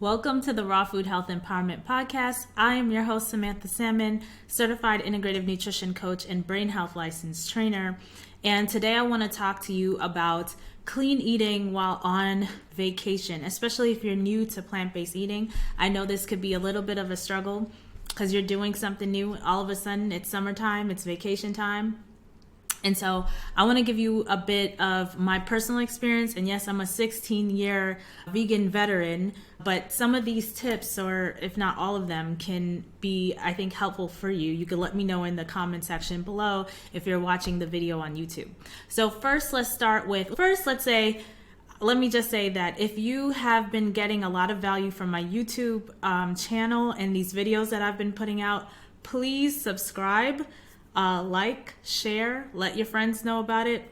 Welcome to the Raw Food Health Empowerment Podcast. I am your host, Samantha Salmon, certified integrative nutrition coach and brain health licensed trainer. And today I want to talk to you about clean eating while on vacation, especially if you're new to plant-based eating. I know this could be a little bit of a struggle because you're doing something new. All of a sudden, it's summertime, it's vacation time. And so I want to give you a bit of my personal experience. And yes, I'm a 16-year vegan veteran, but some of these tips, or if not all of them, can be, I think, helpful for you. You can let me know in the comment section below if you're watching the video on YouTube. So first, let me just say that if you have been getting a lot of value from my YouTube channel and these videos that I've been putting out, please subscribe. Like, share, let your friends know about it,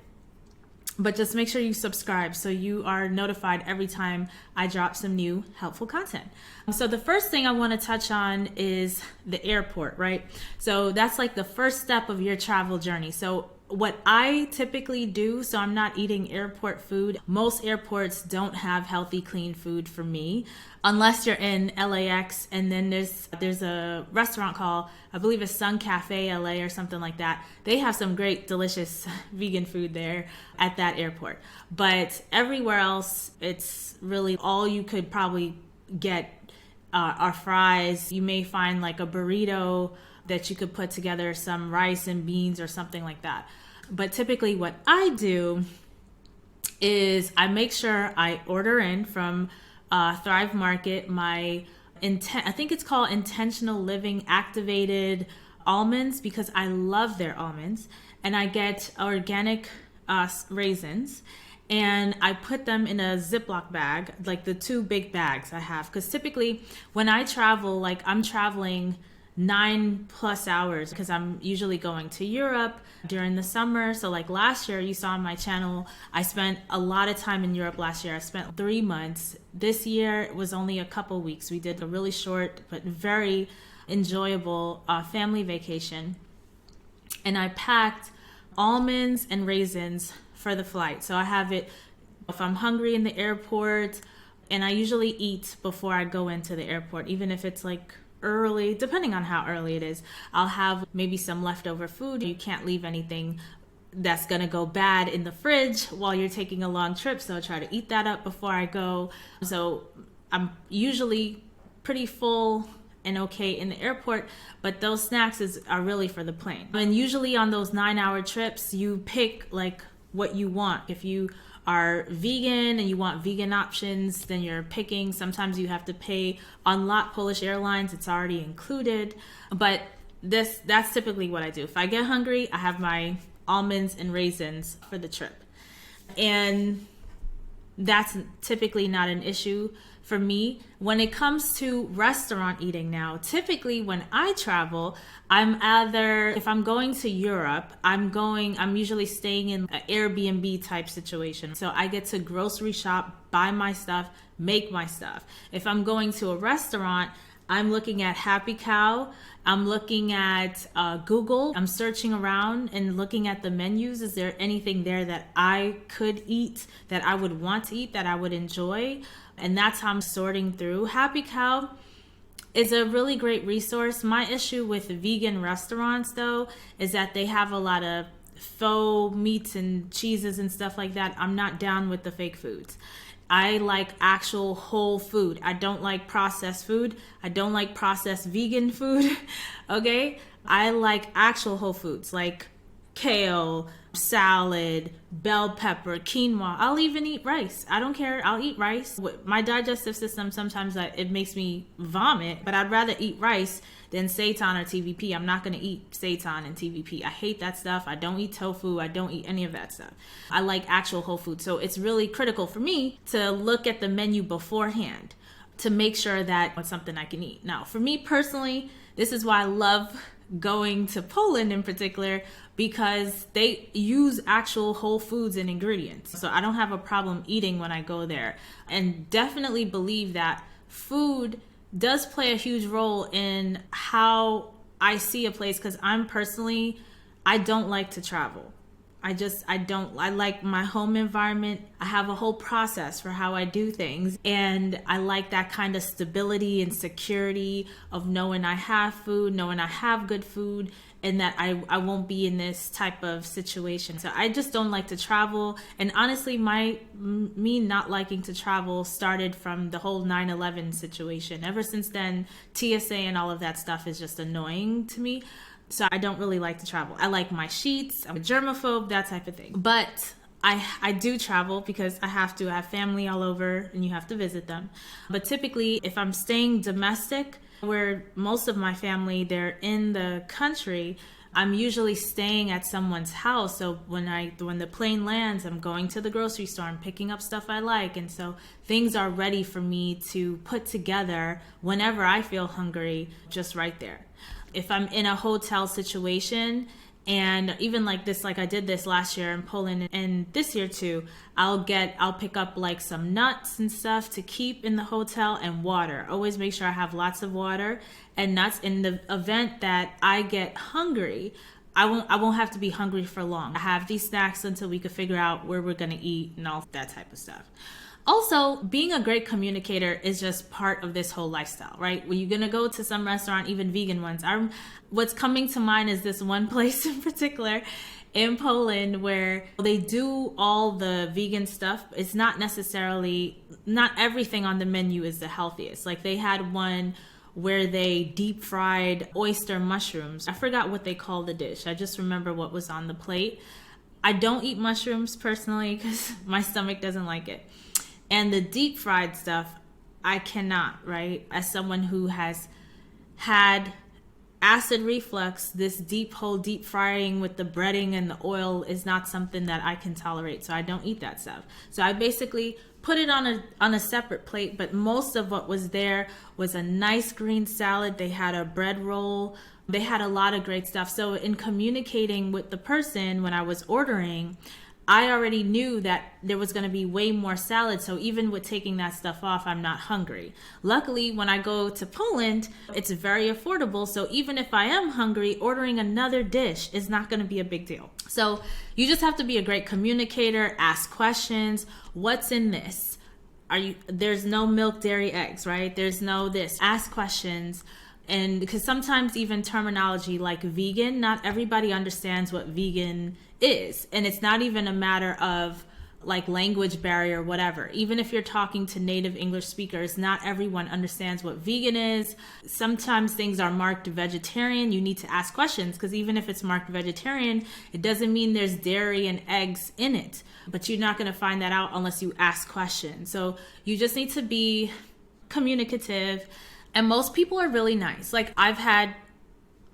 but just make sure you subscribe so you are notified every time I drop some new helpful content. So the first thing I want to touch on is the airport, right? So that's like the first step of your travel journey. So what I typically do, so I'm not eating airport food. Most airports don't have healthy, clean food for me, unless you're in LAX. And then there's a restaurant called, I believe it's Sun Cafe LA or something like that. They have some great, delicious vegan food there at that airport. But everywhere else, it's really all you could probably get are fries. You may find like a burrito that you could put together, some rice and beans or something like that. But typically what I do is I make sure I order in from Thrive Market I think it's called Intentional Living Activated Almonds, because I love their almonds. And I get organic raisins, and I put them in a Ziploc bag, like the two big bags I have. Because typically when I travel, like I'm traveling 9+ hours because I'm usually going to Europe during the summer. So like last year, you saw on my channel, I spent a lot of time in Europe last year. I spent 3 months. This year it was only a couple weeks. We did a really short but very enjoyable family vacation. And I packed almonds and raisins for the flight. So I have it if I'm hungry in the airport, and I usually eat before I go into the airport, even if it's like early, depending on how early it is. I'll have maybe some leftover food. You can't leave anything that's gonna go bad in the fridge while you're taking a long trip, so I try to eat that up before I go. So I'm usually pretty full and okay in the airport, but those snacks are really for the plane. And usually on those 9-hour trips, you pick like what you want. If you are vegan and you want vegan options, then you're picking. Sometimes you have to pay on lot Polish Airlines, it's already included. But that's typically what I do. If I get hungry, I have my almonds and raisins for the trip. And that's typically not an issue for me. When it comes to restaurant eating now, typically when I travel, if I'm going to Europe, I'm usually staying in an Airbnb type situation. So I get to grocery shop, buy my stuff, make my stuff. If I'm going to a restaurant, I'm looking at Happy Cow. I'm looking at Google. I'm searching around and looking at the menus. Is there anything there that I could eat, that I would want to eat, that I would enjoy? And that's how I'm sorting through. Happy Cow is a really great resource. My issue with vegan restaurants, though, is that they have a lot of faux meats and cheeses and stuff like that. I'm not down with the fake foods. I like actual whole food. I don't like processed food. I don't like processed vegan food. Okay? I like actual whole foods like kale, salad, bell pepper, quinoa. I'll even eat rice. I don't care. I'll eat rice. My digestive system, sometimes it makes me vomit, but I'd rather eat rice than seitan or TVP. I'm not going to eat seitan and TVP. I hate that stuff. I don't eat tofu. I don't eat any of that stuff. I like actual whole food. So it's really critical for me to look at the menu beforehand to make sure that it's something I can eat. Now, for me personally, this is why I love going to Poland in particular, because they use actual whole foods and ingredients. So I don't have a problem eating when I go there. And definitely believe that food does play a huge role in how I see a place, because I don't like to travel. I like my home environment. I have a whole process for how I do things. And I like that kind of stability and security of knowing I have food, knowing I have good food, and that I won't be in this type of situation. So I just don't like to travel. And honestly, me not liking to travel started from the whole 9/11 situation. Ever since then, TSA and all of that stuff is just annoying to me. So I don't really like to travel. I like my sheets. I'm a germaphobe, that type of thing. But I do travel because I have to. I have family all over and you have to visit them. But typically, if I'm staying domestic, where most of my family, they're in the country, I'm usually staying at someone's house. So when the plane lands, I'm going to the grocery store, I'm picking up stuff I like. And so things are ready for me to put together whenever I feel hungry, just right there. If I'm in a hotel situation, and even like this, like I did this last year in Poland and this year too, I'll pick up like some nuts and stuff to keep in the hotel and water. Always make sure I have lots of water and nuts. In the event that I get hungry, I won't have to be hungry for long. I have these snacks until we could figure out where we're gonna eat and all that type of stuff. Also, being a great communicator is just part of this whole lifestyle, right? When you're gonna go to some restaurant, even vegan ones, what's coming to mind is this one place in particular in Poland where they do all the vegan stuff. It's not everything on the menu is the healthiest. Like they had one where they deep fried oyster mushrooms. I forgot what they call the dish. I just remember what was on the plate. I don't eat mushrooms personally because my stomach doesn't like it. And the deep fried stuff, I cannot, right? As someone who has had acid reflux, this deep frying with the breading and the oil is not something that I can tolerate. So I don't eat that stuff. So I basically put it on a separate plate, but most of what was there was a nice green salad. They had a bread roll. They had a lot of great stuff. So in communicating with the person when I was ordering, I already knew that there was going to be way more salad. So even with taking that stuff off, I'm not hungry. Luckily, when I go to Poland, it's very affordable. So even if I am hungry, ordering another dish is not going to be a big deal. So you just have to be a great communicator, ask questions. What's in this? There's no milk, dairy, eggs, right? There's no this. Ask questions. And because sometimes even terminology like vegan, not everybody understands what vegan is. And it's not even a matter of like language barrier, whatever. Even if you're talking to native English speakers, not everyone understands what vegan is. Sometimes things are marked vegetarian. You need to ask questions because even if it's marked vegetarian, it doesn't mean there's dairy and eggs in it. But you're not going to find that out unless you ask questions. So you just need to be communicative. And most people are really nice. Like I've had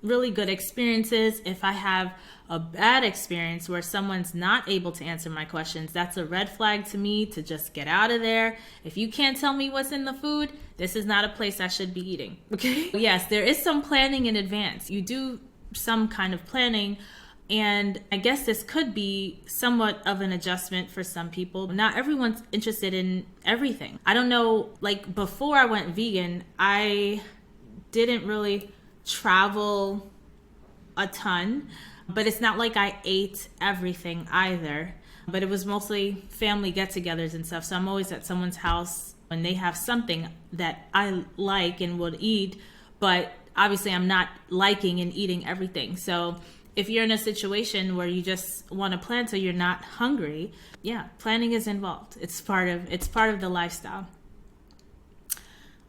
really good experiences. If I have a bad experience where someone's not able to answer my questions, that's a red flag to me to just get out of there. If you can't tell me what's in the food, this is not a place I should be eating. Okay? Yes, there is some planning in advance. You do some kind of planning. And I guess this could be somewhat of an adjustment for some people. Not everyone's interested in everything. I don't know, like before I went vegan, I didn't really travel a ton, but it's not like I ate everything either. But it was mostly family get-togethers and stuff. So I'm always at someone's house when they have something that I like and would eat, but obviously I'm not liking and eating everything. So if you're in a situation where you just want to plan so you're not hungry, yeah, planning is involved. It's part of the lifestyle.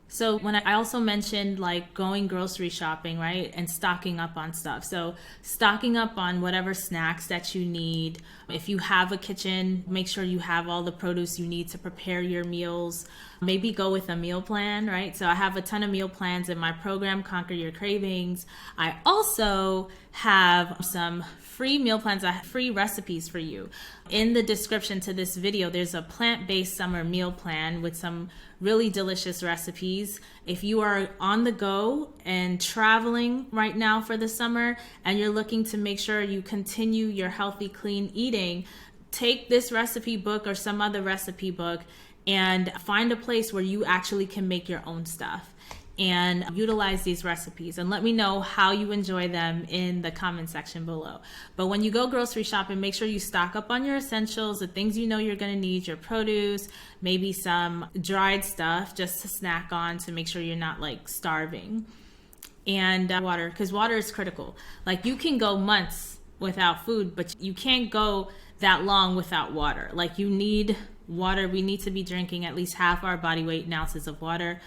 So when I also mentioned like going grocery shopping, right? And stocking up on stuff. So stocking up on whatever snacks that you need. If you have a kitchen, make sure you have all the produce you need to prepare your meals. Maybe go with a meal plan, right? So I have a ton of meal plans in my program, Conquer Your Cravings. I also have some free meal plans. I have free recipes for you. In the description to this video, there's a plant-based summer meal plan with some really delicious recipes. If you are on the go and traveling right now for the summer and you're looking to make sure you continue your healthy, clean eating, take this recipe book or some other recipe book and find a place where you actually can make your own stuff. and utilize these recipes, and let me know how you enjoy them in the comment section below. But when you go grocery shopping, make sure you stock up on your essentials, the things you know you're going to need, your produce, maybe some dried stuff just to snack on to make sure you're not like starving. And water, because water is critical. Like, you can go months without food, but you can't go that long without water. Like, you need water. We need to be drinking at least half our body weight in ounces of water.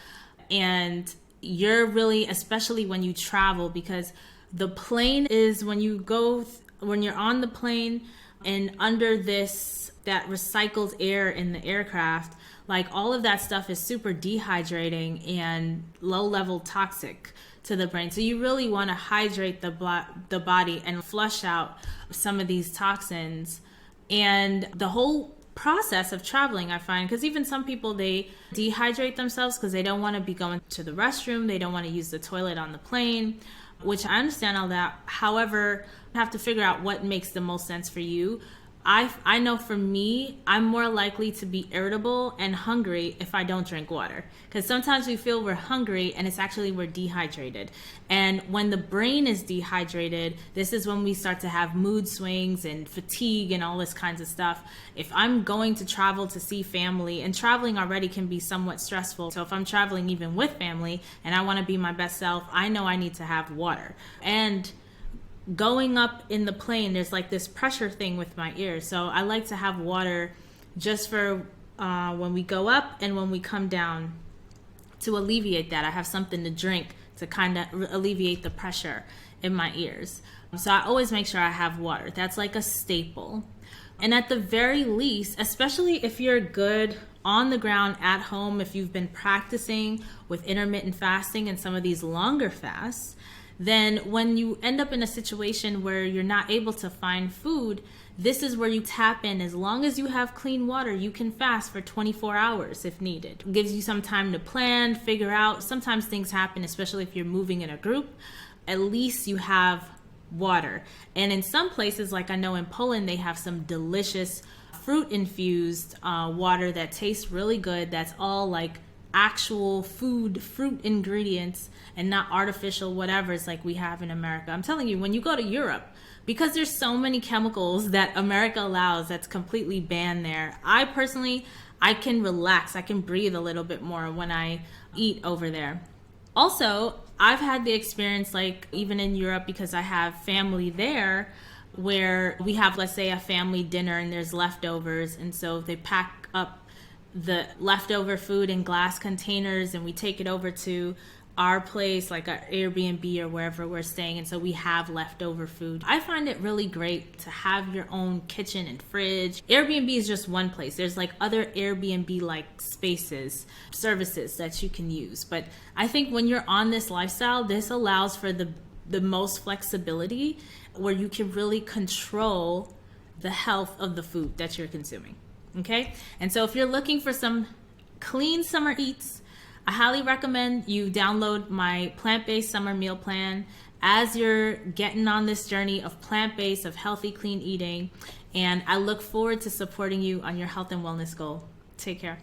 And you're really, especially when you travel, because the plane is when you're on the plane and under that recycled air in the aircraft, like, all of that stuff is super dehydrating and low level toxic to the brain. So you really want to hydrate the body and flush out some of these toxins. And the whole process of traveling, I find, because even some people, they dehydrate themselves because they don't want to be going to the restroom, they don't want to use the toilet on the plane, which I understand all that. However, you have to figure out what makes the most sense for you. I know for me, I'm more likely to be irritable and hungry if I don't drink water, because sometimes we feel we're hungry and it's actually we're dehydrated. And when the brain is dehydrated, this is when we start to have mood swings and fatigue and all this kinds of stuff. If I'm going to travel to see family, and traveling already can be somewhat stressful, so if I'm traveling even with family and I want to be my best self, I know I need to have water. And going up in the plane, there's like this pressure thing with my ears, so I like to have water just for when we go up and when we come down, to alleviate that. I have something to drink to kind of alleviate the pressure in my ears. So I always make sure I have water. That's like a staple. And at the very least, especially if you're good on the ground at home, if you've been practicing with intermittent fasting and some of these longer fasts, then when you end up in a situation where you're not able to find food, this is where you tap in. As long as you have clean water, you can fast for 24 hours if needed. It gives you some time to plan, figure out. Sometimes things happen, especially if you're moving in a group. At least you have water. And in some places, like I know in Poland, they have some delicious fruit-infused water that tastes really good. That's all like actual fruit ingredients and not artificial whatever's like we have in America. I'm telling you, when you go to Europe, because there's so many chemicals that America allows that's completely banned there, I personally can relax, I can breathe a little bit more when I eat over there. Also, I've had the experience, like even in Europe, because I have family there, where we have, let's say, a family dinner and there's leftovers, and so they pack up the leftover food in glass containers and we take it over to our place, like our Airbnb or wherever we're staying, and so we have leftover food. I find it really great to have your own kitchen and fridge. Airbnb is just one place. There's like other Airbnb like spaces, services that you can use. But I think when you're on this lifestyle, this allows for the most flexibility, where you can really control the health of the food that you're consuming. Okay? And so if you're looking for some clean summer eats, I highly recommend you download my plant-based summer meal plan as you're getting on this journey of plant-based, of healthy, clean eating. And I look forward to supporting you on your health and wellness goal. Take care.